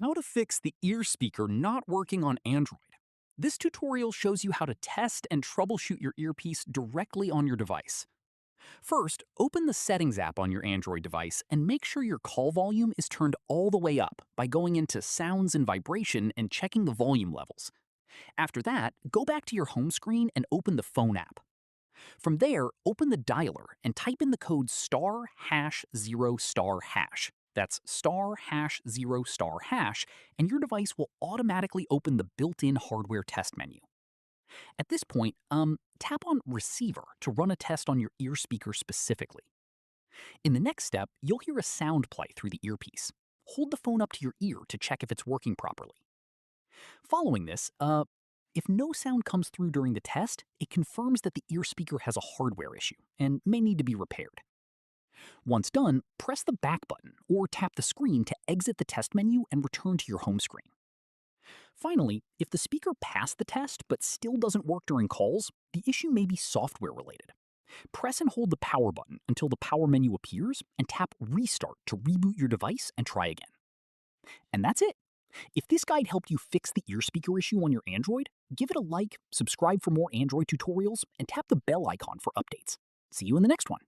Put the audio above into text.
How to fix the ear speaker not working on Android. This tutorial shows you how to test and troubleshoot your earpiece directly on your device. First, open the Settings app on your Android device and make sure your call volume is turned all the way up by going into Sounds and Vibration and checking the volume levels. After that, go back to your home screen and open the Phone app. From there, open the dialer and type in the code star hash 0 star hash. That's star hash 0 star hash, and your device will automatically open the built-in hardware test menu. At this point, tap on Receiver to run a test on your ear speaker specifically. In the next step, you'll hear a sound play through the earpiece. Hold the phone up to your ear to check if it's working properly. Following this, if no sound comes through during the test, it confirms that the ear speaker has a hardware issue and may need to be repaired. Once done, press the back button or tap the screen to exit the test menu and return to your home screen. Finally, if the speaker passed the test but still doesn't work during calls, the issue may be software related. Press and hold the power button until the power menu appears and tap Restart to reboot your device and try again. And that's it. If this guide helped you fix the ear speaker issue on your Android, give it a like, subscribe for more Android tutorials, and tap the bell icon for updates. See you in the next one.